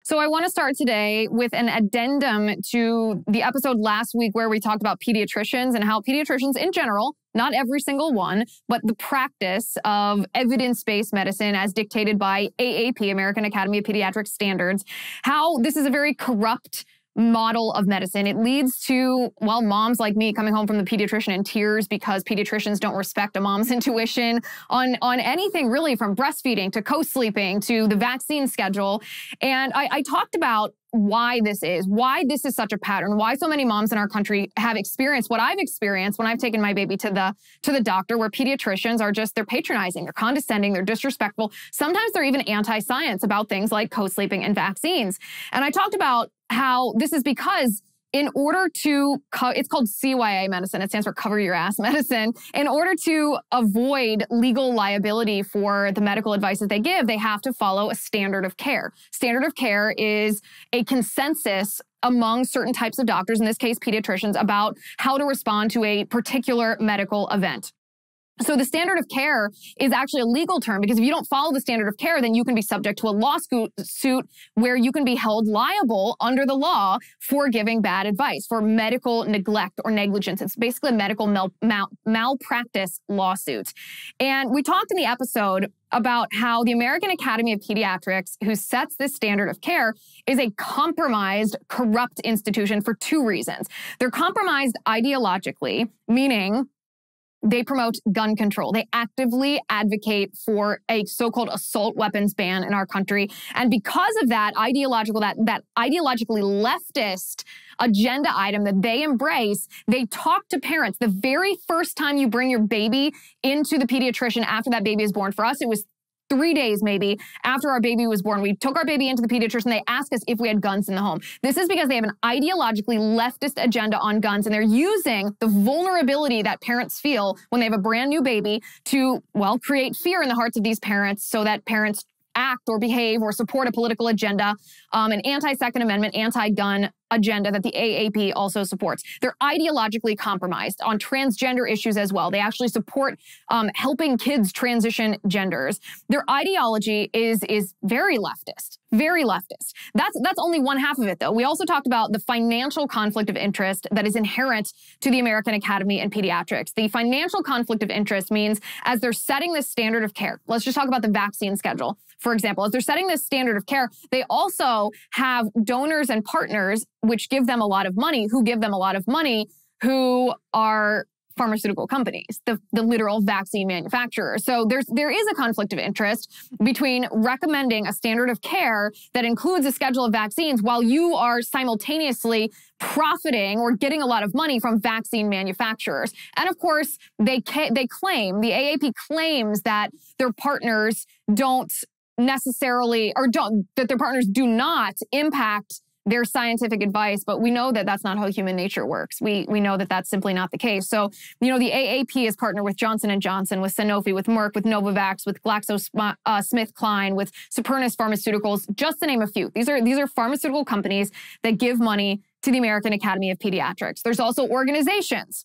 So I want to start today with an addendum to the episode last week where we talked about pediatricians and how pediatricians in general, not every single one, but the practice of evidence-based medicine as dictated by AAP, American Academy of Pediatrics standards, how this is a very corrupt model of medicine. It leads to, well, moms like me coming home from the pediatrician in tears because pediatricians don't respect a mom's intuition on anything really, from breastfeeding to co-sleeping to the vaccine schedule. And I talked about why this is such a pattern, why so many moms in our country have experienced what I've experienced when I've taken my baby to the doctor, where pediatricians are just, they're patronizing, they're condescending, they're disrespectful. Sometimes they're even anti-science about things like co-sleeping and vaccines. And I talked about how this is because in order to, it's called CYA medicine, it stands for cover your ass medicine. In order to avoid legal liability for the medical advice that they give, they have to follow a standard of care. Standard of care is a consensus among certain types of doctors, in this case pediatricians, about how to respond to a particular medical event. So the standard of care is actually a legal term, because if you don't follow the standard of care, then you can be subject to a lawsuit where you can be held liable under the law for giving bad advice, for medical neglect or negligence. It's basically a medical malpractice lawsuit. And we talked in the episode about how the American Academy of Pediatrics, who sets this standard of care, is a compromised, corrupt institution for two reasons. They're compromised ideologically, meaning they promote gun control. They actively advocate for a so-called assault weapons ban in our country. And because of that that ideologically leftist agenda item that they embrace, they talk to parents. The very first time you bring your baby into the pediatrician after that baby is born, for us, it was 3 days maybe after our baby was born, we took our baby into the pediatrician. They asked us if we had guns in the home. This is because they have an ideologically leftist agenda on guns, and they're using the vulnerability that parents feel when they have a brand new baby to, well, create fear in the hearts of these parents so that parents act or behave or support a political agenda, an anti-Second Amendment, anti-gun agenda that the AAP also supports. They're ideologically compromised on transgender issues as well. They actually support helping kids transition genders. Their ideology is very leftist. Very leftist. That's only one half of it, though. We also talked about the financial conflict of interest that is inherent to the American Academy and Pediatrics. The financial conflict of interest means, as they're setting this standard of care, let's just talk about the vaccine schedule, for example. As they're setting this standard of care, they also have donors and partners which give them a lot of money, who are pharmaceutical companies, the literal vaccine manufacturers. So there is a conflict of interest between recommending a standard of care that includes a schedule of vaccines while you are simultaneously profiting or getting a lot of money from vaccine manufacturers. And of course, they claim, the AAP claims that their partners don't necessarily, that their partners do not impact their scientific advice, but we know that that's not how human nature works. We know that that's simply not the case. So, the AAP is partnered with Johnson & Johnson, with Sanofi, with Merck, with Novavax, with GlaxoSmithKline, with Supernus Pharmaceuticals, just to name a few. These are pharmaceutical companies that give money to the American Academy of Pediatrics. There's also organizations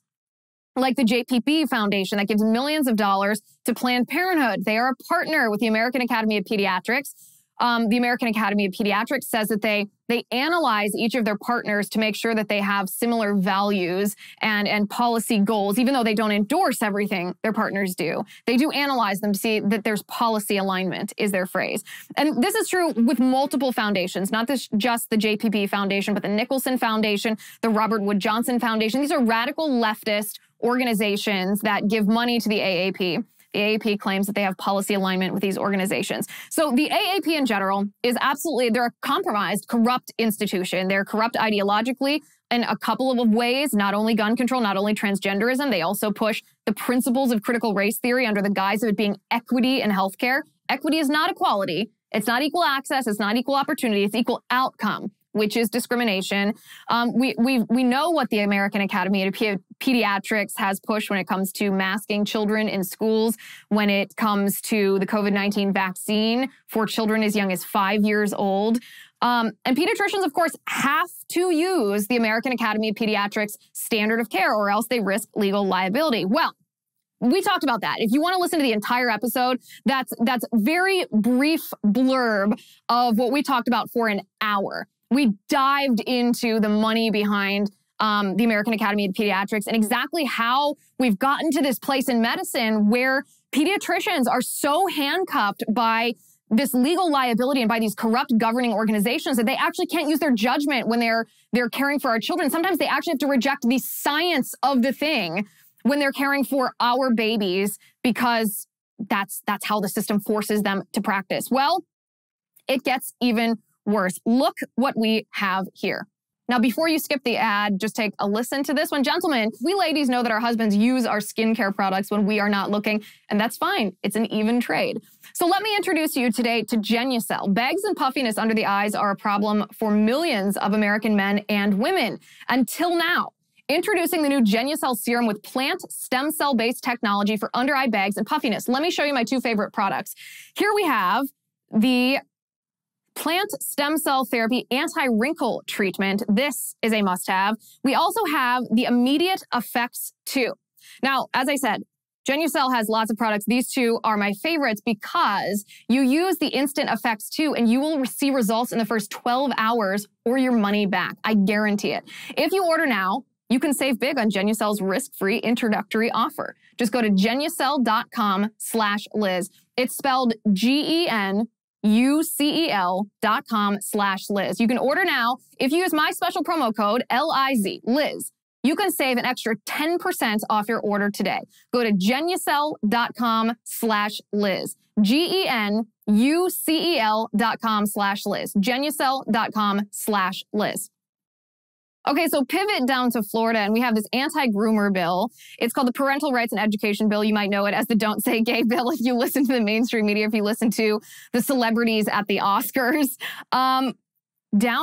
like the JPP Foundation that gives millions of dollars to Planned Parenthood. They are a partner with the American Academy of Pediatrics. The American Academy of Pediatrics says that they analyze each of their partners to make sure that they have similar values and policy goals, even though they don't endorse everything their partners do. They do analyze them to see that there's policy alignment, is their phrase. And this is true with multiple foundations, not just the JPP Foundation, but the Nicholson Foundation, the Robert Wood Johnson Foundation. These are radical leftist organizations that give money to the AAP. The AAP claims that they have policy alignment with these organizations. So the AAP in general is they're a compromised, corrupt institution. They're corrupt ideologically in a couple of ways, not only gun control, not only transgenderism. They also push the principles of critical race theory under the guise of it being equity in healthcare. Equity is not equality. It's not equal access. It's not equal opportunity. It's equal outcome, which is discrimination. We know what the American Academy of Pediatrics has pushed when it comes to masking children in schools, when it comes to the COVID-19 vaccine for children as young as 5 years old. And pediatricians, of course, have to use the American Academy of Pediatrics standard of care, or else they risk legal liability. Well, We talked about that. If you want to listen to the entire episode, that's very brief blurb of what we talked about for an hour. We dived into the money behind the American Academy of Pediatrics and exactly how we've gotten to this place in medicine where pediatricians are so handcuffed by this legal liability and by these corrupt governing organizations that they actually can't use their judgment when they're caring for our children. Sometimes they actually have to reject the science of the thing when they're caring for our babies because that's how the system forces them to practice. Well, it gets even worse. Look what we have here. Now, before you skip the ad, just take a listen to this one. Gentlemen, we ladies know that our husbands use our skincare products when we are not looking, and that's fine. It's an even trade. So let me introduce you today to Genucel. Bags and puffiness under the eyes are a problem for millions of American men and women until now. Introducing the new Genucel serum with plant stem cell-based technology for under-eye bags and puffiness. Let me show you my two favorite products. Here we have the plant stem cell therapy anti-wrinkle treatment. This is a must-have. We also have the immediate effects 2. Now, as I said, Genucel has lots of products. These two are my favorites because you use the instant effects 2 and you will see results in the first 12 hours or your money back. I guarantee it. If you order now, you can save big on Genucel's risk-free introductory offer. Just go to genucel.com/Liz. It's spelled GENUCEL.com/Liz. You can order now. If you use my special promo code LIZ, Liz, you can save an extra 10% off your order today. Go to genucel.com/Liz. GENUCEL.com/Liz. Genucel.com/Liz. Okay, so pivot down to Florida, and we have this anti-groomer bill. It's called the Parental Rights and Education Bill. You might know it as the Don't Say Gay bill if you listen to the mainstream media, if you listen to the celebrities at the Oscars. Down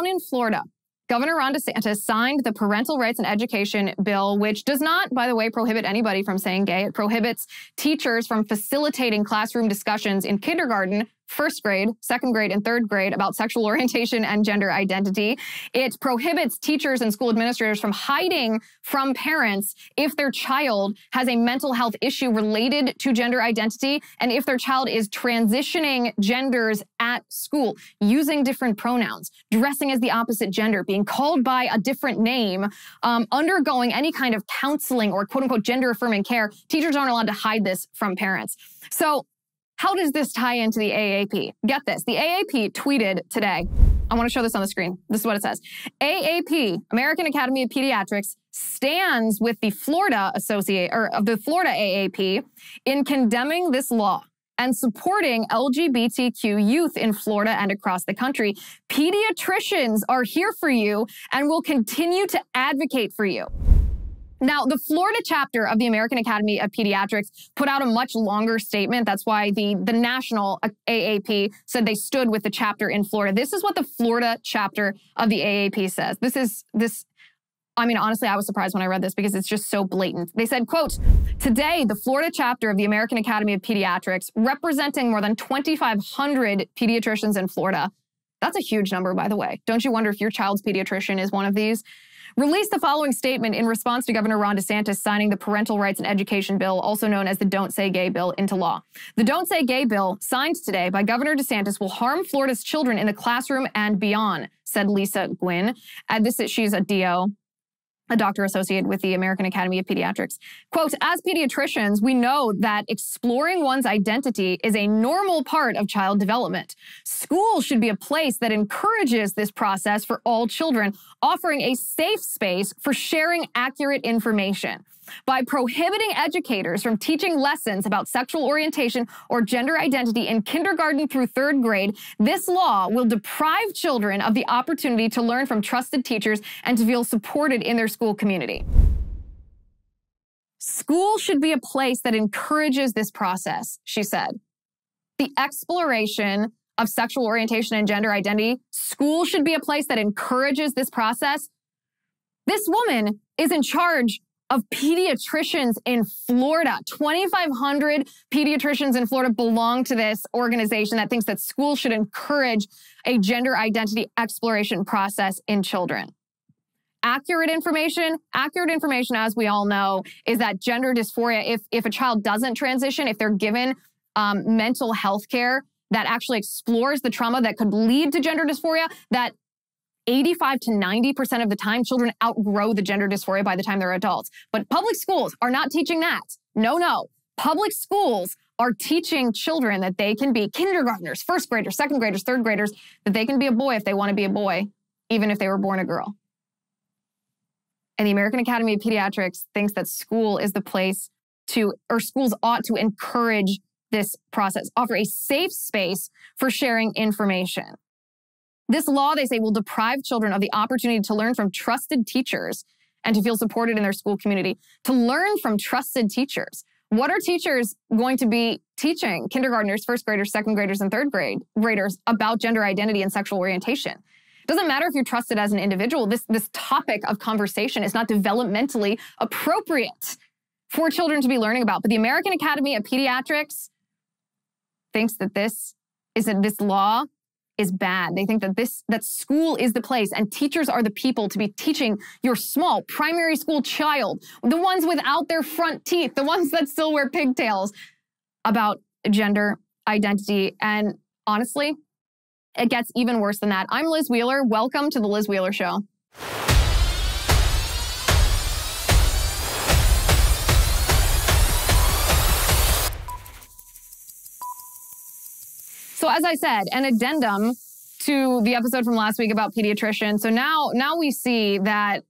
in Florida, Governor Ron DeSantis signed the Parental Rights and Education Bill, which does not, by the way, prohibit anybody from saying gay. It prohibits teachers from facilitating classroom discussions in kindergarten, first grade, second grade, and third grade about sexual orientation and gender identity. It prohibits teachers and school administrators from hiding from parents if their child has a mental health issue related to gender identity and if their child is transitioning genders at school, using different pronouns, dressing as the opposite gender, being called by a different name, undergoing any kind of counseling or quote-unquote gender-affirming care. Teachers aren't allowed to hide this from parents. So how does this tie into the AAP? Get this. The AAP tweeted today. I want to show this on the screen. This is what it says. AAP, American Academy of Pediatrics, stands with the Florida AAP in condemning this law and supporting LGBTQ youth in Florida and across the country. Pediatricians are here for you and will continue to advocate for you. Now, the Florida chapter of the American Academy of Pediatrics put out a much longer statement. That's why the national AAP said they stood with the chapter in Florida. This is what the Florida chapter of the AAP says. I mean, honestly, I was surprised when I read this because it's just so blatant. They said, quote, "Today, the Florida chapter of the American Academy of Pediatrics, representing more than 2,500 pediatricians in Florida," that's a huge number, by the way. Don't you wonder if your child's pediatrician is one of these? Released the following statement in response to Governor Ron DeSantis signing the Parental Rights and Education Bill, also known as the Don't Say Gay Bill, into law. The Don't Say Gay Bill, signed today by Governor DeSantis, will harm Florida's children in the classroom and beyond, said Lisa Gwynn. She's a DO, a doctor associated with the American Academy of Pediatrics. Quote, "As pediatricians, we know that exploring one's identity is a normal part of child development. School should be a place that encourages this process for all children, offering a safe space for sharing accurate information. By prohibiting educators from teaching lessons about sexual orientation or gender identity in kindergarten through third grade, this law will deprive children of the opportunity to learn from trusted teachers and to feel supported in their school community." School should be a place that encourages this process, she said. The exploration of sexual orientation and gender identity, school should be a place that encourages this process. This woman is in charge of pediatricians in Florida. 2,500 pediatricians in Florida belong to this organization that thinks that schools should encourage a gender identity exploration process in children. Accurate information, as we all know, is that gender dysphoria, if a child doesn't transition, if they're given mental health care that actually explores the trauma that could lead to gender dysphoria, that 85 to 90% of the time, children outgrow the gender dysphoria by the time they're adults. But public schools are not teaching that. No. Public schools are teaching children that they can be kindergartners, first graders, second graders, third graders, that they can be a boy if they want to be a boy, even if they were born a girl. And the American Academy of Pediatrics thinks that school is the place to, or schools ought to encourage this process, offer a safe space for sharing information. This law, they say, will deprive children of the opportunity to learn from trusted teachers and to feel supported in their school community. To learn from trusted teachers. What are teachers going to be teaching kindergartners, first graders, second graders, and third graders about gender identity and sexual orientation? It doesn't matter if you're trusted as an individual. This topic of conversation is not developmentally appropriate for children to be learning about. But the American Academy of Pediatrics thinks that this law is bad. They think that school is the place and teachers are the people to be teaching your small primary school child, the ones without their front teeth, the ones that still wear pigtails, about gender identity. And honestly, it gets even worse than that. I'm Liz Wheeler. Welcome to The Liz Wheeler Show. So as I said, an addendum to the episode from last week about pediatricians. So now we see that,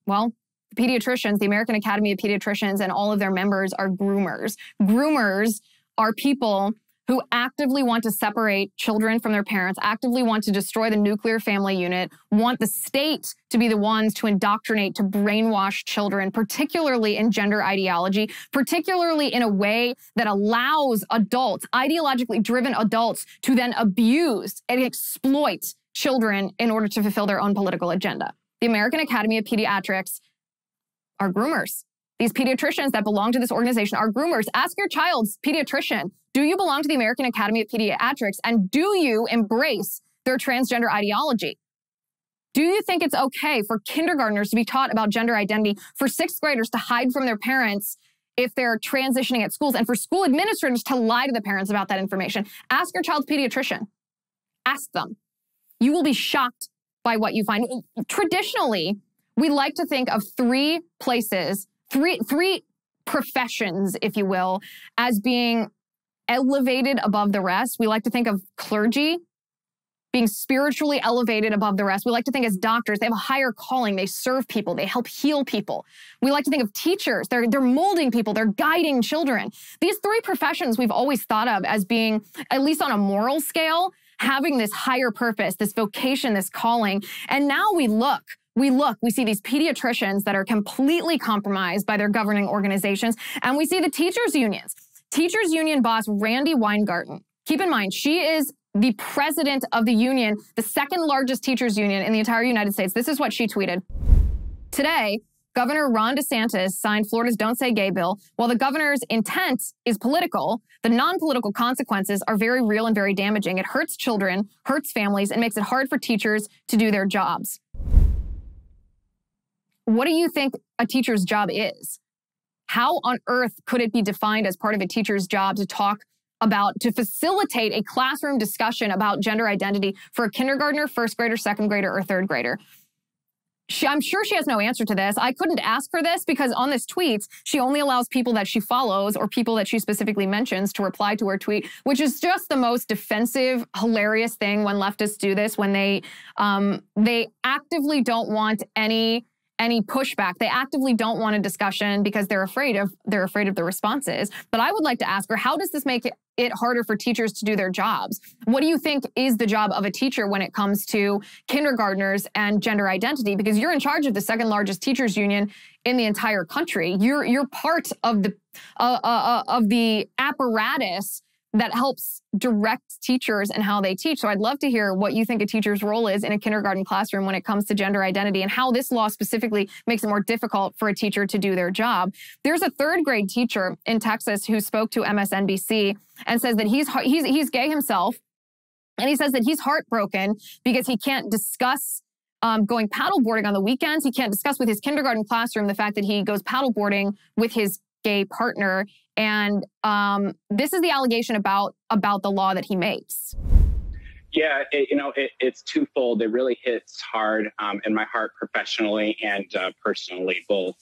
well, pediatricians, the American Academy of Pediatricians and all of their members are groomers. Groomers are people who actively want to separate children from their parents, actively want to destroy the nuclear family unit, want the state to be the ones to indoctrinate, to brainwash children, particularly in gender ideology, particularly in a way that allows adults, ideologically driven adults, to then abuse and exploit children in order to fulfill their own political agenda. The American Academy of Pediatrics are groomers. These pediatricians that belong to this organization are groomers. Ask your child's pediatrician, do you belong to the American Academy of Pediatrics and do you embrace their transgender ideology? Do you think it's okay for kindergartners to be taught about gender identity, for sixth graders to hide from their parents if they're transitioning at schools, and for school administrators to lie to the parents about that information? Ask your child's pediatrician. Ask them. You will be shocked by what you find. Traditionally, we like to think of three places, three professions, if you will, as being elevated above the rest. We like to think of clergy being spiritually elevated above the rest. We like to think as doctors, they have a higher calling. They serve people. They help heal people. We like to think of teachers. They're molding people. They're guiding children. These three professions we've always thought of as being, at least on a moral scale, having this higher purpose, this vocation, this calling. And now we see these pediatricians that are completely compromised by their governing organizations. And we see the teachers' unions. Teachers' union boss, Randi Weingarten. Keep in mind, she is the president of the union, the second largest teachers' union in the entire United States. This is what she tweeted. Today, Governor Ron DeSantis signed Florida's Don't Say Gay bill. While the governor's intent is political, the non-political consequences are very real and very damaging. It hurts children, hurts families, and makes it hard for teachers to do their jobs. What do you think a teacher's job is? How on earth could it be defined as part of a teacher's job to facilitate a classroom discussion about gender identity for a kindergartner, first grader, second grader, or third grader? I'm sure she has no answer to this. I couldn't ask her this because on this tweet, she only allows people that she follows or people that she specifically mentions to reply to her tweet, which is just the most defensive, hilarious thing when leftists do this, when they actively don't want any pushback. They actively don't want a discussion because they're afraid of the responses. But I would like to ask her, how does this make it harder for teachers to do their jobs? What do you think is the job of a teacher when it comes to kindergartners and gender identity? Because you're in charge of the second largest teachers union in the entire country. You're part of the apparatus that helps direct teachers and how they teach. So I'd love to hear what you think a teacher's role is in a kindergarten classroom when it comes to gender identity and how this law specifically makes it more difficult for a teacher to do their job. There's a third grade teacher in Texas who spoke to MSNBC and says that he's gay himself. And he says that he's heartbroken because he can't discuss going paddleboarding on the weekends. He can't discuss with his kindergarten classroom the fact that he goes paddleboarding with his gay partner. And this is the allegation about the law that he makes. Yeah, it's twofold. It really hits hard in my heart professionally and personally, both.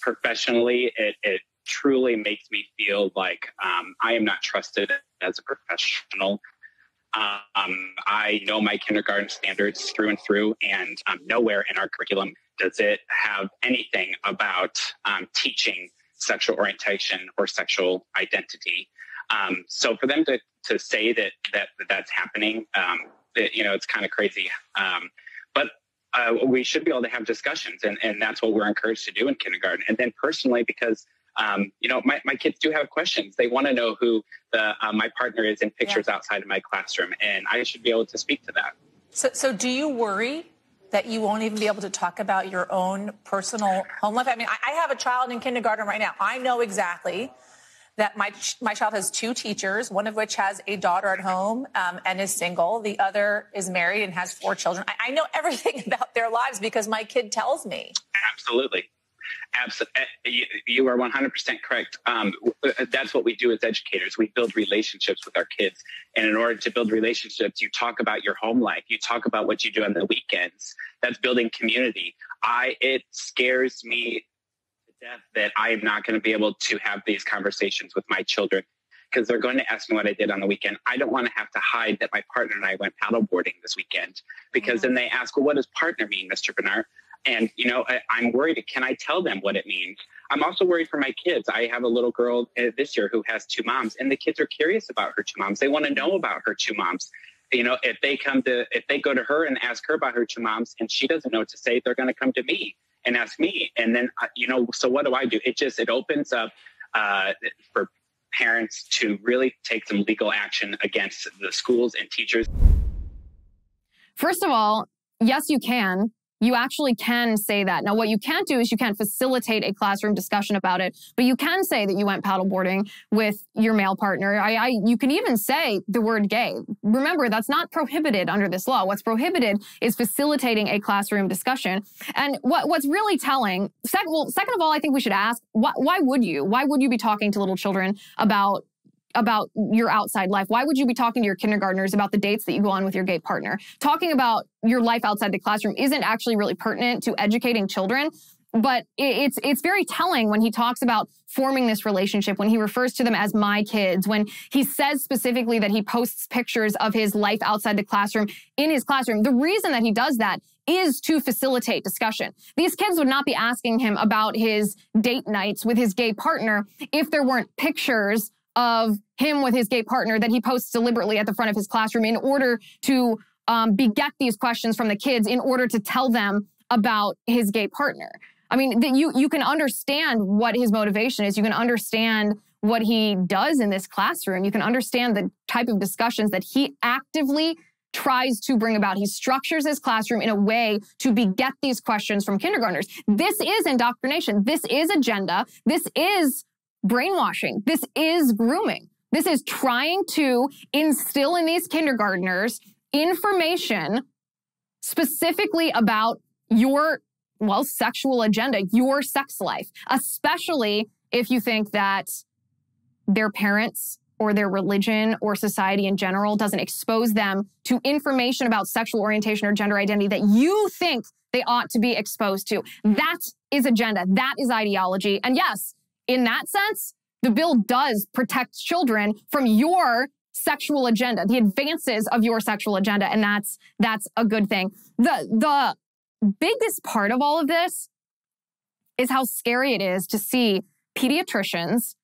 Professionally, it truly makes me feel like I am not trusted as a professional. I know my kindergarten standards through and through, and nowhere in our curriculum does it have anything about teaching sexual orientation or sexual identity. So for them to say that's happening, it's kind of crazy. But we should be able to have discussions, and that's what we're encouraged to do in kindergarten. And then personally, because my kids do have questions. They want to know who my partner is in pictures outside of my classroom, and I should be able to speak to that. So do you worry that you won't even be able to talk about your own personal home life? I mean, I have a child in kindergarten right now. I know exactly that my child has 2 teachers, one of which has a daughter at home and is single. The other is married and has 4 children. I know everything about their lives because my kid tells me. Absolutely. You are 100% correct. That's what we do as educators. We build relationships with our kids. And in order to build relationships, you talk about your home life. You talk about what you do on the weekends. That's building community. It scares me to death that I am not going to be able to have these conversations with my children because they're going to ask me what I did on the weekend. I don't want to have to hide that my partner and I went paddleboarding this weekend because then they ask, well, what does partner mean, Mr. Bernard? And, I'm worried. Can I tell them what it means? I'm also worried for my kids. I have a little girl this year who has 2 moms, and the kids are curious about her 2 moms. They want to know about her 2 moms. If they go to her and ask her about her 2 moms and she doesn't know what to say, they're going to come to me and ask me. And then, so what do I do? It opens up for parents to really take some legal action against the schools and teachers. First of all, yes, you can. You actually can say that. Now, what you can't do is you can't facilitate a classroom discussion about it, but you can say that you went paddleboarding with your male partner. You can even say the word gay. Remember, that's not prohibited under this law. What's prohibited is facilitating a classroom discussion. And what's really telling, second of all, I think we should ask, why would you? Why would you be talking to little children about your outside life? Why would you be talking to your kindergartners about the dates that you go on with your gay partner? Talking about your life outside the classroom isn't actually really pertinent to educating children, but it's very telling when he talks about forming this relationship, when he refers to them as my kids, when he says specifically that he posts pictures of his life outside the classroom in his classroom. The reason that he does that is to facilitate discussion. These kids would not be asking him about his date nights with his gay partner if there weren't pictures of him with his gay partner that he posts deliberately at the front of his classroom in order to beget these questions from the kids in order to tell them about his gay partner. I mean, you can understand what his motivation is. You can understand what he does in this classroom. You can understand the type of discussions that he actively tries to bring about. He structures his classroom in a way to beget these questions from kindergartners. This is indoctrination. This is agenda. This is brainwashing. This is grooming. This is trying to instill in these kindergartners information specifically about your, sexual agenda, your sex life, especially if you think that their parents or their religion or society in general doesn't expose them to information about sexual orientation or gender identity that you think they ought to be exposed to. That is agenda. That is ideology. And yes, in that sense, the bill does protect children from your sexual agenda, the advances of your sexual agenda, and that's a good thing. The biggest part of all of this is how scary it is to see pediatricians.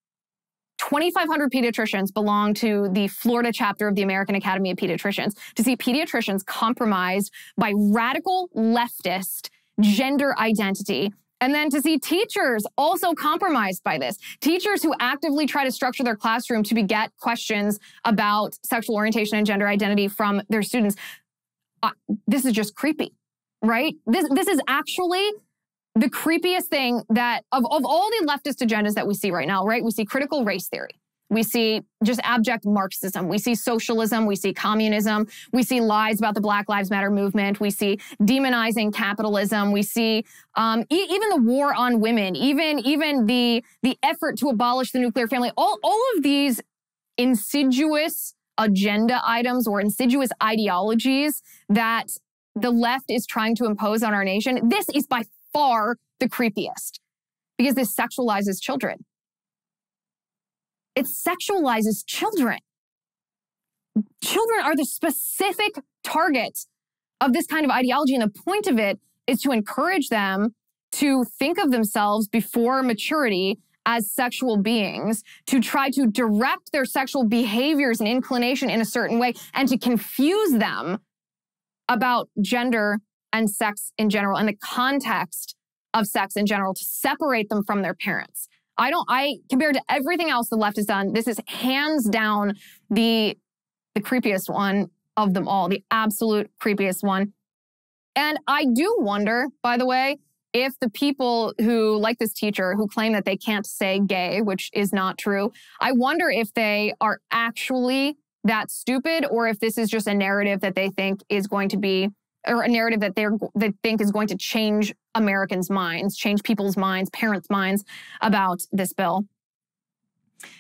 2,500 pediatricians belong to the Florida chapter of the American Academy of Pediatrics. To see pediatricians compromised by radical leftist gender identity. And then to see teachers also compromised by this. Teachers who actively try to structure their classroom to beget questions about sexual orientation and gender identity from their students. This is just creepy, right? This is actually the creepiest thing that of all the leftist agendas that we see right now, right? We see critical race theory. We see just abject Marxism. We see socialism. We see communism. We see lies about the Black Lives Matter movement. We see demonizing capitalism. We see even the war on women, even the effort to abolish the nuclear family. All of these insidious agenda items or insidious ideologies that the left is trying to impose on our nation. This is by far the creepiest because this sexualizes children. It sexualizes children. Children are the specific targets of this kind of ideology. And the point of it is to encourage them to think of themselves before maturity as sexual beings, to try to direct their sexual behaviors and inclination in a certain way, and to confuse them about gender and sex in general and the context of sex in general, to separate them from their parents. Compared to everything else the left has done, this is hands down the creepiest one of them all, the absolute creepiest one. And I do wonder, by the way, if the people who, like this teacher, who claim that they can't say gay, which is not true, I wonder if they are actually that stupid, or if this is just a narrative that they think is going to be, or a narrative that they think is going to change Americans' minds, change people's minds, parents' minds about this bill.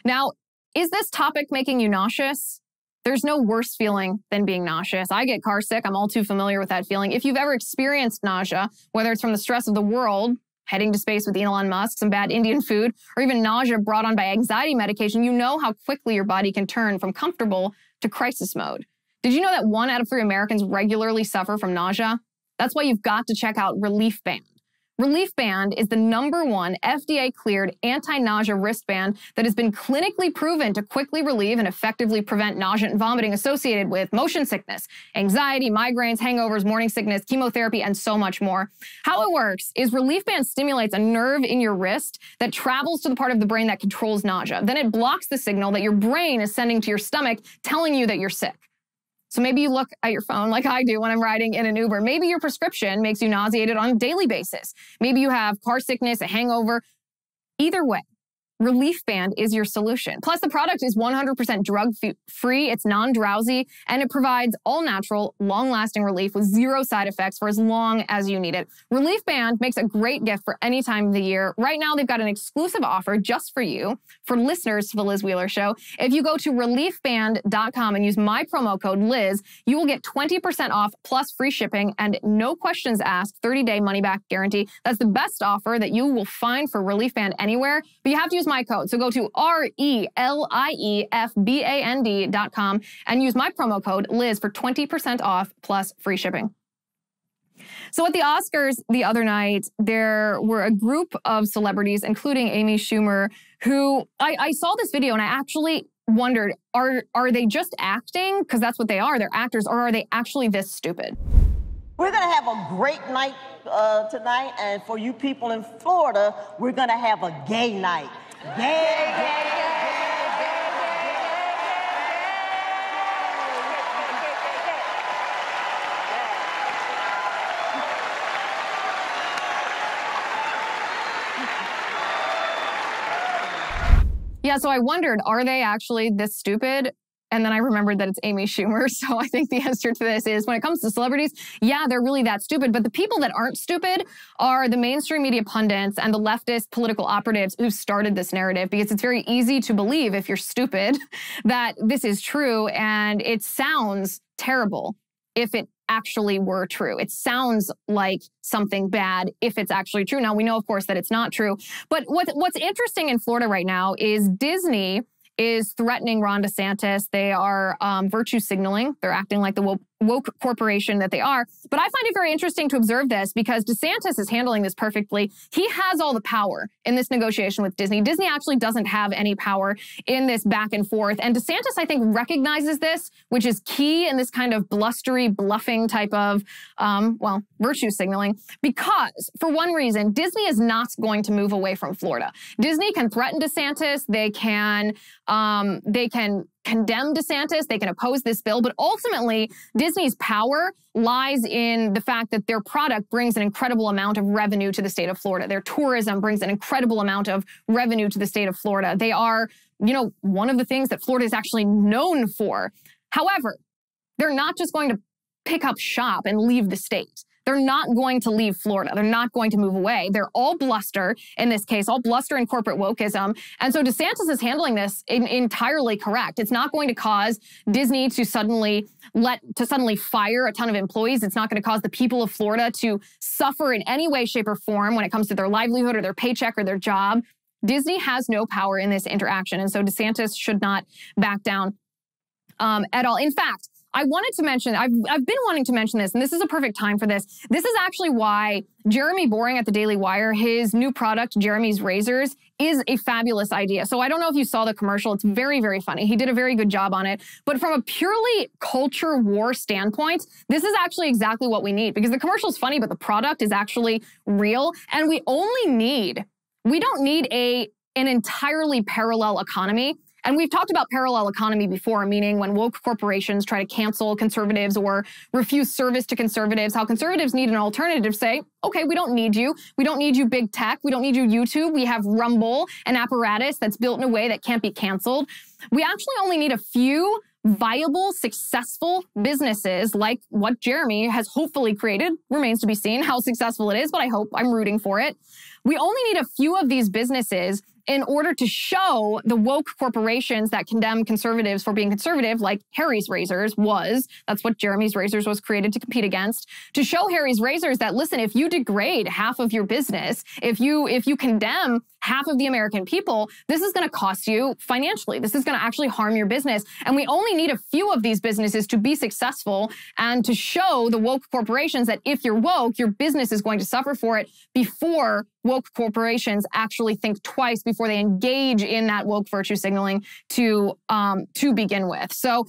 Now, is this topic making you nauseous? There's no worse feeling than being nauseous. I get car sick. I'm all too familiar with that feeling. If you've ever experienced nausea, whether it's from the stress of the world, heading to space with Elon Musk, some bad Indian food, or even nausea brought on by anxiety medication, you know how quickly your body can turn from comfortable to crisis mode. Did you know that 1 out of 3 Americans regularly suffer from nausea? That's why you've got to check out Relief Band. Relief Band is the #1 FDA-cleared anti-nausea wristband that has been clinically proven to quickly relieve and effectively prevent nausea and vomiting associated with motion sickness, anxiety, migraines, hangovers, morning sickness, chemotherapy, and so much more. How it works is Relief Band stimulates a nerve in your wrist that travels to the part of the brain that controls nausea. Then it blocks the signal that your brain is sending to your stomach, telling you that you're sick. So maybe you look at your phone like I do when I'm riding in an Uber. Maybe your prescription makes you nauseated on a daily basis. Maybe you have car sickness, a hangover. Either way, Relief Band is your solution. Plus, the product is 100% drug-free, it's non-drowsy, and it provides all-natural, long-lasting relief with 0 side effects for as long as you need it. Relief Band makes a great gift for any time of the year. Right now, they've got an exclusive offer just for you, for listeners to The Liz Wheeler Show. If you go to reliefband.com and use my promo code Liz, you will get 20% off plus free shipping and no questions asked, 30-day money-back guarantee. That's the best offer that you will find for Relief Band anywhere, but you have to use my code. So go to reliefband.com and use my promo code Liz for 20% off plus free shipping. So at the Oscars the other night, there were a group of celebrities, including Amy Schumer, who I saw this video and I actually wondered, are they just acting? Because that's what they are. They're actors. Or are they actually this stupid? We're going to have a great night tonight. And for you people in Florida, we're going to have a gay night. Yeah, so I wondered, are they actually this stupid? And then I remembered that it's Amy Schumer. So I think the answer to this is when it comes to celebrities, yeah, they're really that stupid. But the people that aren't stupid are the mainstream media pundits and the leftist political operatives who started this narrative, because it's very easy to believe, if you're stupid, that this is true. And it sounds terrible if it actually were true. It sounds like something bad if it's actually true. Now, we know, of course, that it's not true. But what's interesting in Florida right now is Disney is threatening Ron DeSantis. They are virtue signaling. They're acting like the woke corporation that they are. But I find it very interesting to observe this because DeSantis is handling this perfectly. He has all the power in this negotiation with Disney. Disney actually doesn't have any power in this back and forth. And DeSantis, I think, recognizes this, which is key in this kind of blustery, bluffing type of, virtue signaling. Because, for one reason, Disney is not going to move away from Florida. Disney can threaten DeSantis. They can condemn DeSantis. They can oppose this bill. But ultimately, Disney's power lies in the fact that their product brings an incredible amount of revenue to the state of Florida. Their tourism brings an incredible amount of revenue to the state of Florida. They are one of the things that Florida is actually known for. However, they're not just going to pick up shop and leave the state. They're not going to leave Florida. They're not going to move away. They're all bluster in this case, all bluster and corporate wokeism. And so DeSantis is handling this entirely correct. It's not going to cause Disney to suddenly fire a ton of employees. It's not going to cause the people of Florida to suffer in any way, shape, or form when it comes to their livelihood or their paycheck or their job. Disney has no power in this interaction. And so DeSantis should not back down at all. In fact, I wanted to mention, I've been wanting to mention this, and this is a perfect time for this. This is actually why Jeremy Boring at the Daily Wire, his new product, Jeremy's Razors, is a fabulous idea. So I don't know if you saw the commercial. It's very, very funny. He did a very good job on it. But from a purely culture war standpoint, this is actually exactly what we need, because the commercial is funny, but the product is actually real. And we don't need an entirely parallel economy. And we've talked about parallel economy before, meaning when woke corporations try to cancel conservatives or refuse service to conservatives, how conservatives need an alternative, say, okay, we don't need you. We don't need you, big tech. We don't need you, YouTube. We have Rumble, an apparatus that's built in a way that can't be canceled. We actually only need a few viable, successful businesses like what Jeremy has hopefully created. Remains to be seen how successful it is, but I'm rooting for it. We only need a few of these businesses in order to show the woke corporations that condemn conservatives for being conservative, like Harry's Razors was. That's what Jeremy's Razors was created to compete against. To show Harry's Razors that, listen, if you degrade half of your business, if you condemn half of the American people, this is going to cost you financially. This is going to actually harm your business. And we only need a few of these businesses to be successful and to show the woke corporations that if you're woke, your business is going to suffer for it before woke corporations actually think twice before they engage in that woke virtue signaling to begin with. So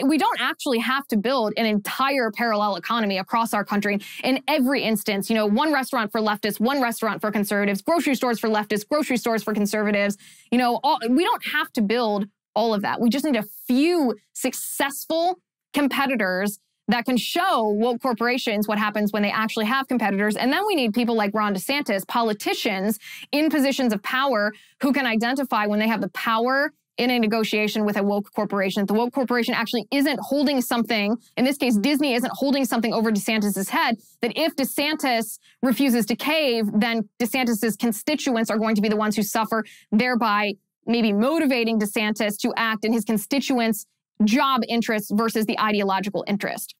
we don't actually have to build an entire parallel economy across our country in every instance. One restaurant for leftists, one restaurant for conservatives, grocery stores for leftists, grocery stores for conservatives. We don't have to build all of that. We just need a few successful competitors that can show woke corporations what happens when they actually have competitors. And then we need people like Ron DeSantis, politicians in positions of power who can identify when they have the power in a negotiation with a woke corporation. The woke corporation actually isn't holding something, in this case, Disney isn't holding something over DeSantis's head, that if DeSantis refuses to cave, then DeSantis's constituents are going to be the ones who suffer, thereby maybe motivating DeSantis to act in his constituents' job interests versus the ideological interest.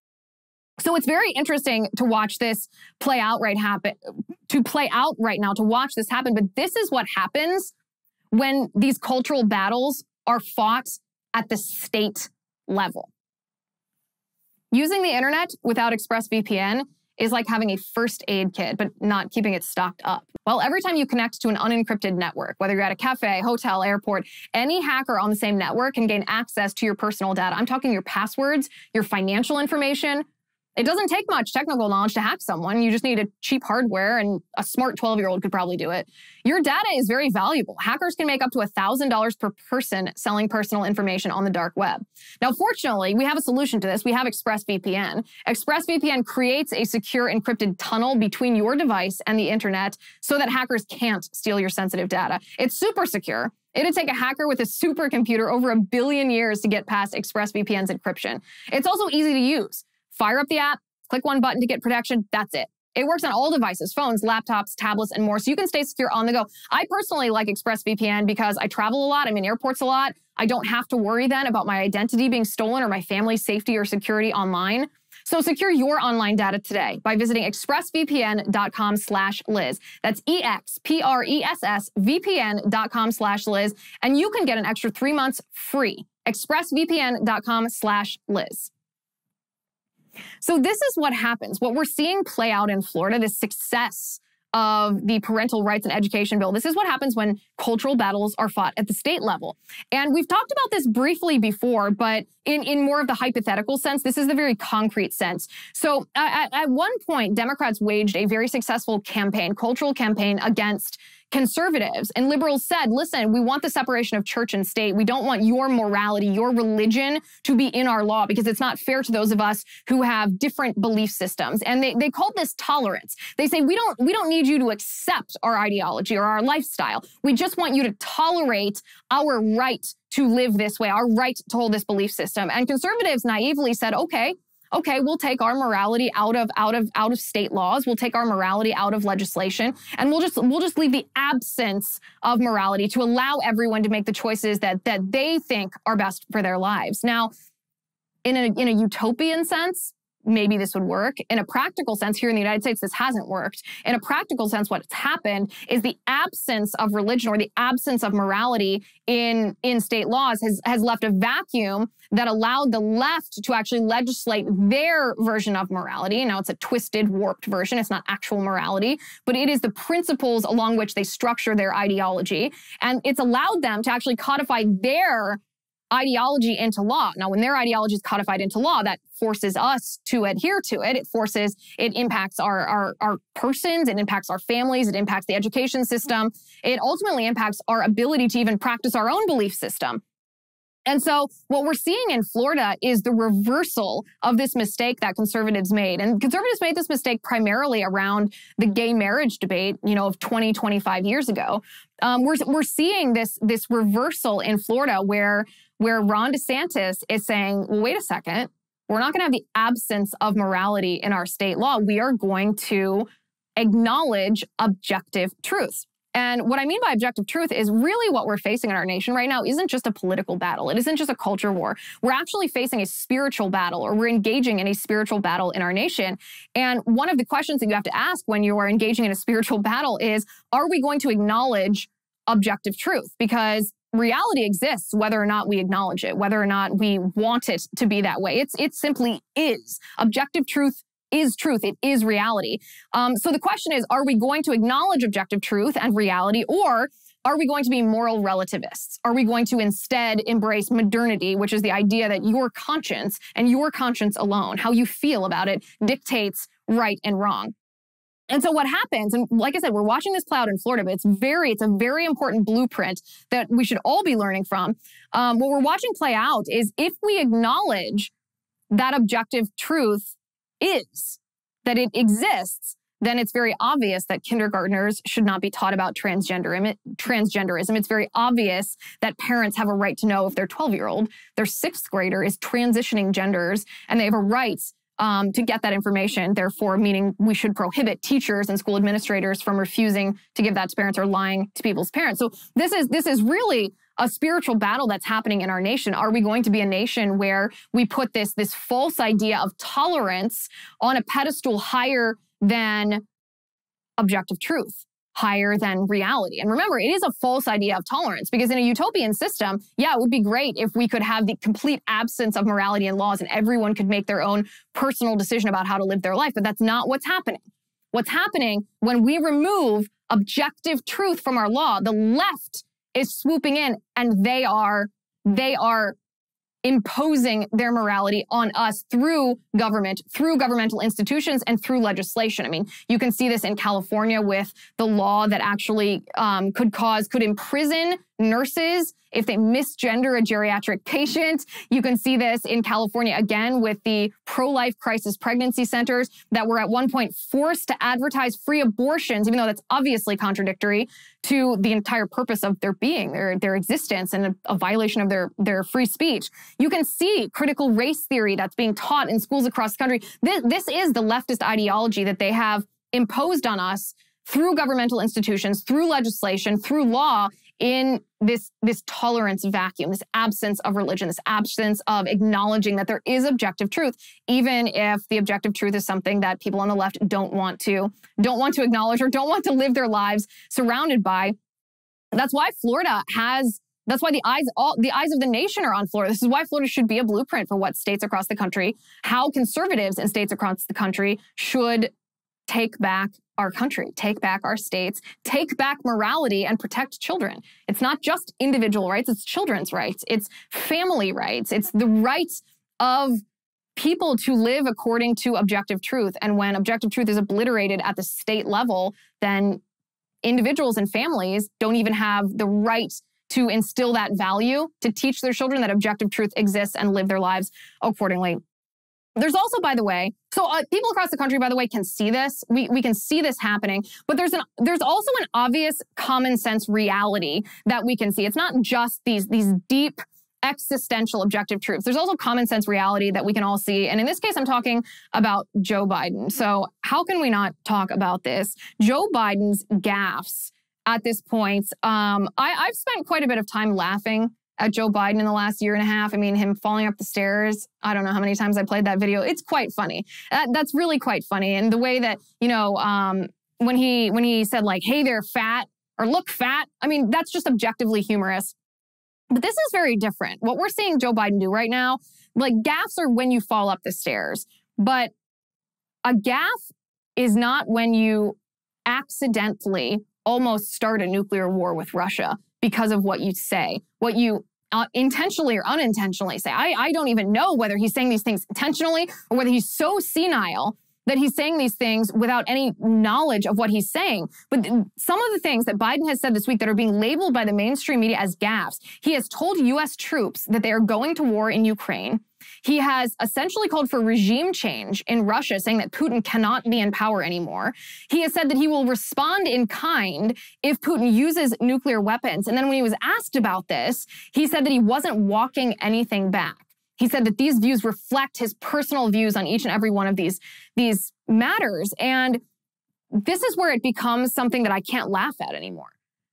So it's very interesting to watch this play out right now, to watch this happen. But this is what happens when these cultural battles are fought at the state level. Using the internet without ExpressVPN is like having a first aid kit, but not keeping it stocked up. Well, every time you connect to an unencrypted network, whether you're at a cafe, hotel, airport, any hacker on the same network can gain access to your personal data. I'm talking your passwords, your financial information. It doesn't take much technical knowledge to hack someone. You just need a cheap hardware, and a smart 12-year-old could probably do it. Your data is very valuable. Hackers can make up to $1,000 per person selling personal information on the dark web. Now, fortunately, we have a solution to this. We have ExpressVPN. ExpressVPN creates a secure encrypted tunnel between your device and the internet so that hackers can't steal your sensitive data. It's super secure. It'd take a hacker with a supercomputer over 1 billion years to get past ExpressVPN's encryption. It's also easy to use. Fire up the app, click one button to get protection, that's it. It works on all devices, phones, laptops, tablets, and more, so you can stay secure on the go. I personally like ExpressVPN because I travel a lot, I'm in airports a lot. I don't have to worry then about my identity being stolen or my family's safety or security online. So secure your online data today by visiting expressvpn.com/Liz. That's expressvpn.com/Liz, and you can get an extra 3 months free. expressvpn.com/Liz. So this is what happens. What we're seeing play out in Florida, this success of the parental rights and education bill. This is what happens when cultural battles are fought at the state level. And we've talked about this briefly before, but in more of the hypothetical sense, this is the very concrete sense. So at one point, Democrats waged a very successful campaign, cultural campaign against conservatives and liberals said, listen, we want the separation of church and state. We don't want your morality, your religion to be in our law because it's not fair to those of us who have different belief systems. And they called this tolerance. They say, we don't need you to accept our ideology or our lifestyle. We just want you to tolerate our right to live this way, our right to hold this belief system. And conservatives naively said, okay, we'll take our morality out of state laws. We'll take our morality out of legislation, and we'll just leave the absence of morality to allow everyone to make the choices that they think are best for their lives. Now, in a utopian sense, maybe this would work. In a practical sense, here in the United States, this hasn't worked. In a practical sense, what's happened is the absence of religion or the absence of morality in state laws has left a vacuum that allowed the left to actually legislate their version of morality. Now, it's a twisted, warped version. It's not actual morality, but it is the principles along which they structure their ideology. And it's allowed them to actually codify their ideology into law. Now, when their ideology is codified into law, that forces us to adhere to it. It impacts our persons, it impacts our families, it impacts the education system. It ultimately impacts our ability to even practice our own belief system. And so what we're seeing in Florida is the reversal of this mistake that conservatives made. And conservatives made this mistake primarily around the gay marriage debate, of 20, 25 years ago. We're seeing this reversal in Florida where Ron DeSantis is saying, well, wait a second, we're not going to have the absence of morality in our state law. We are going to acknowledge objective truths. And what I mean by objective truth is really what we're facing in our nation right now isn't just a political battle. It isn't just a culture war. We're actually facing a spiritual battle, or we're engaging in a spiritual battle in our nation. And one of the questions that you have to ask when you are engaging in a spiritual battle is, are we going to acknowledge objective truth? Because reality exists whether or not we acknowledge it, whether or not we want it to be that way. It simply is. Objective truth is truth. It is reality. So the question is, are we going to acknowledge objective truth and reality, or are we going to be moral relativists? Are we going to instead embrace modernity, which is the idea that your conscience and your conscience alone, how you feel about it, dictates right and wrong? And so what happens, and like I said, we're watching this play out in Florida, but it's a very important blueprint that we should all be learning from. What we're watching play out is, if we acknowledge that objective truth is, that it exists, then it's very obvious that kindergartners should not be taught about transgenderism. It's very obvious that parents have a right to know if their 12-year-old, their 6th grader, is transitioning genders, and they have a right to get that information. Therefore, meaning we should prohibit teachers and school administrators from refusing to give that to parents or lying to people's parents. So this is really a spiritual battle that's happening in our nation. Are we going to be a nation where we put this false idea of tolerance on a pedestal higher than objective truth, higher than reality? And remember, it is a false idea of tolerance, because in a utopian system, yeah, it would be great if we could have the complete absence of morality and laws and everyone could make their own personal decision about how to live their life. But that's not what's happening. What's happening when we remove objective truth from our law, the left is swooping in, and they are imposing their morality on us through government, through governmental institutions, and through legislation. I mean, you can see this in California with the law that actually could imprison nurses if they misgender a geriatric patient. You can see this in California again with the pro-life crisis pregnancy centers that were at one point forced to advertise free abortions, even though that's obviously contradictory to the entire purpose of their being, their existence, and a violation of their free speech. You can see critical race theory that's being taught in schools across the country. This is the leftist ideology that they have imposed on us through governmental institutions, through legislation, through law, in this tolerance vacuum, this absence of religion, this absence of acknowledging that there is objective truth, even if the objective truth is something that people on the left don't want to acknowledge or don't want to live their lives surrounded by. That's why that's why the eyes of the nation are on Florida. This is why Florida should be a blueprint for what states across the country, how conservatives in states across the country should take back our country, take back our states, take back morality, and protect children. It's not just individual rights, it's children's rights, it's family rights, it's the rights of people to live according to objective truth. And when objective truth is obliterated at the state level, then individuals and families don't even have the right to instill that value, to teach their children that objective truth exists and live their lives accordingly. There's also, by the way, so people across the country, by the way, can see this. We can see this happening, but there's also an obvious common sense reality that we can see. It's not just these deep existential objective truths. There's also common sense reality that we can all see. And in this case, I'm talking about Joe Biden. So how can we not talk about this? Joe Biden's gaffes at this point. I've spent quite a bit of time laughing at Joe Biden in the last year and a half. I mean, him falling up the stairs. I don't know how many times I played that video. It's quite funny. That's really quite funny. And the way that, when he said like, hey, they're fat or look fat. I mean, that's just objectively humorous. But this is very different. What we're seeing Joe Biden do right now, like gaffes are when you fall up the stairs. But a gaffe is not when you accidentally almost start a nuclear war with Russia because of what you say, what you intentionally or unintentionally say. I don't even know whether he's saying these things intentionally or whether he's so senile that he's saying these things without any knowledge of what he's saying. But some of the things that Biden has said this week that are being labeled by the mainstream media as gaffes, he has told U.S. troops that they are going to war in Ukraine. He has essentially called for regime change in Russia, saying that Putin cannot be in power anymore. He has said that he will respond in kind if Putin uses nuclear weapons. And then when he was asked about this, he said that he wasn't walking anything back. He said that these views reflect his personal views on each and every one of these matters. And this is where it becomes something that I can't laugh at anymore.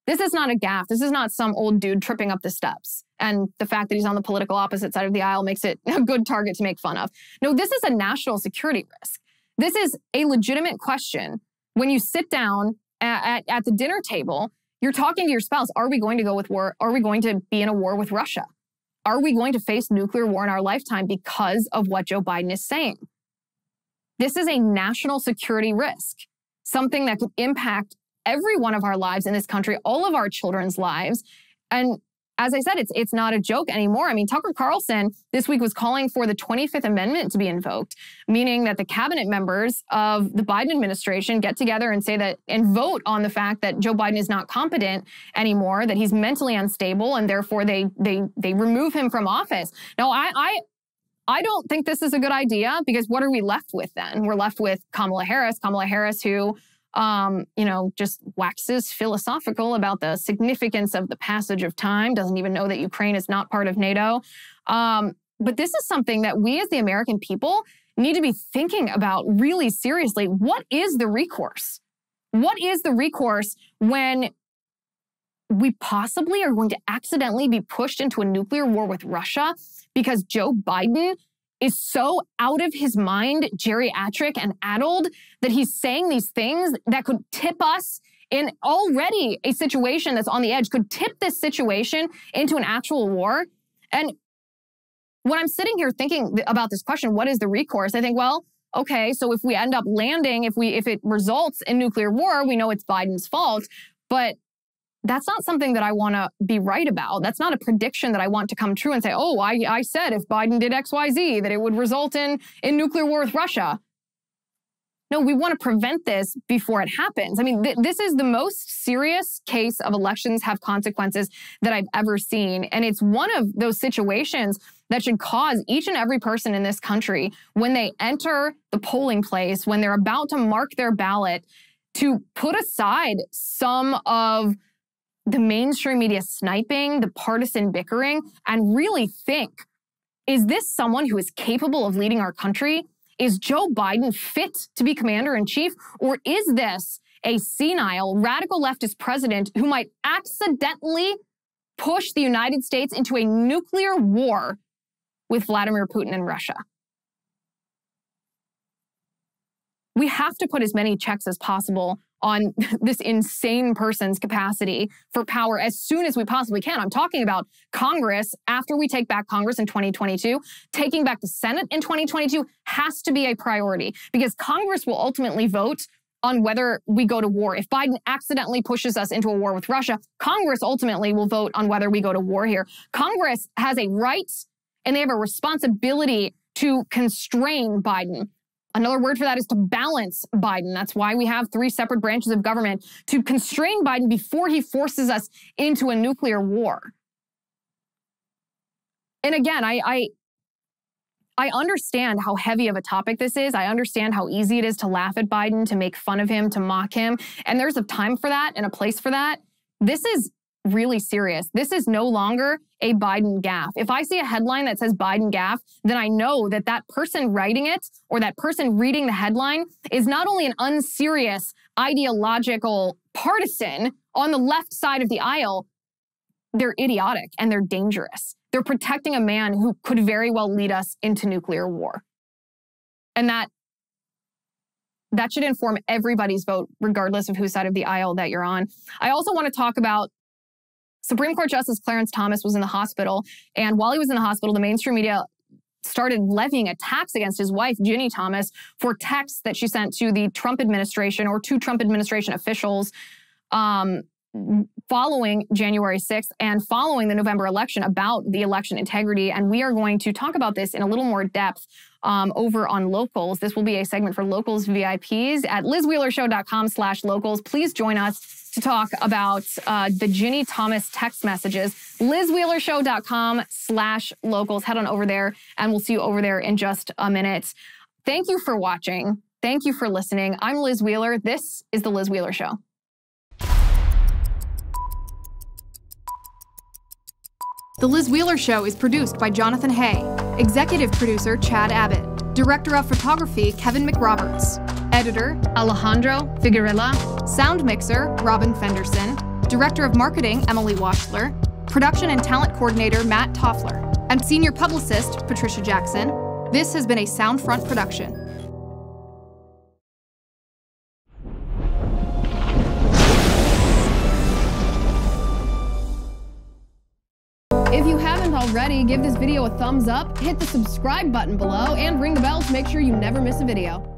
This is not a gaffe. This is not some old dude tripping up the steps. And the fact that he's on the political opposite side of the aisle makes it a good target to make fun of. No, this is a national security risk. This is a legitimate question. When you sit down at the dinner table, you're talking to your spouse. Are we going to go with war? Are we going to be in a war with Russia? Are we going to face nuclear war in our lifetime because of what Joe Biden is saying? This is a national security risk, something that could impact every one of our lives in this country, all of our children's lives. And as I said, it's not a joke anymore. I mean, Tucker Carlson this week was calling for the 25th Amendment to be invoked, meaning that the cabinet members of the Biden administration get together and say that and vote on the fact that Joe Biden is not competent anymore, that he's mentally unstable, and therefore they remove him from office. Now, I don't think this is a good idea, because what are we left with then? We're left with Kamala Harris, who just waxes philosophical about the significance of the passage of time, doesn't even know that Ukraine is not part of NATO. But this is something that we as the American people need to be thinking about really seriously. What is the recourse? What is the recourse when we possibly are going to accidentally be pushed into a nuclear war with Russia because Joe Biden is so out of his mind, geriatric and addled, that he's saying these things that could tip us in already a situation that's on the edge, could tip this situation into an actual war. And when I'm sitting here thinking about this question, what is the recourse? I think, well, okay, so if we end up landing, if it results in nuclear war, we know it's Biden's fault, but that's not something that I want to be right about. That's not a prediction that I want to come true and say, oh, I said if Biden did X, Y, Z, that it would result in nuclear war with Russia. No, we want to prevent this before it happens. I mean, this is the most serious case of elections have consequences that I've ever seen. And it's one of those situations that should cause each and every person in this country, when they enter the polling place, when they're about to mark their ballot, to put aside some of the mainstream media sniping, the partisan bickering, and really think, is this someone who is capable of leading our country? Is Joe Biden fit to be commander-in-chief? Or is this a senile, radical leftist president who might accidentally push the United States into a nuclear war with Vladimir Putin and Russia? We have to put as many checks as possible on this insane person's capacity for power as soon as we possibly can. I'm talking about Congress after we take back Congress in 2022. Taking back the Senate in 2022 has to be a priority, because Congress will ultimately vote on whether we go to war. If Biden accidentally pushes us into a war with Russia, Congress ultimately will vote on whether we go to war here. Congress has a right and they have a responsibility to constrain Biden. Another word for that is to balance Biden. That's why we have 3 separate branches of government to constrain Biden before he forces us into a nuclear war. And again, I understand how heavy of a topic this is. I understand how easy it is to laugh at Biden, to make fun of him, to mock him. And there's a time for that and a place for that. This is really serious. This is no longer a Biden gaffe. If I see a headline that says Biden gaffe, then I know that that person writing it or that person reading the headline is not only an unserious, ideological partisan on the left side of the aisle, they're idiotic and they're dangerous. They're protecting a man who could very well lead us into nuclear war. And that should inform everybody's vote, regardless of whose side of the aisle that you're on. I also want to talk about Supreme Court Justice Clarence Thomas was in the hospital. And while he was in the hospital, the mainstream media started levying attacks against his wife, Ginni Thomas, for texts that she sent to the Trump administration or to Trump administration officials following January 6th and following the November election about the election integrity. And we are going to talk about this in a little more depth over on Locals. This will be a segment for Locals VIPs at LizWheelerShow.com/locals. Please join us to talk about the Ginni Thomas text messages. LizWheelerShow.com/locals. Head on over there and we'll see you over there in just a minute. Thank you for watching. Thank you for listening. I'm Liz Wheeler. This is The Liz Wheeler Show. The Liz Wheeler Show is produced by Jonathan Hay, executive producer Chad Abbott, director of photography Kevin McRoberts, editor Alejandro Figuerella, sound mixer Robin Fenderson, director of marketing Emily Washler, production and talent coordinator Matt Toffler, and senior publicist Patricia Jackson. This has been a Soundfront production. If you haven't already, give this video a thumbs up, hit the subscribe button below, and ring the bell to make sure you never miss a video.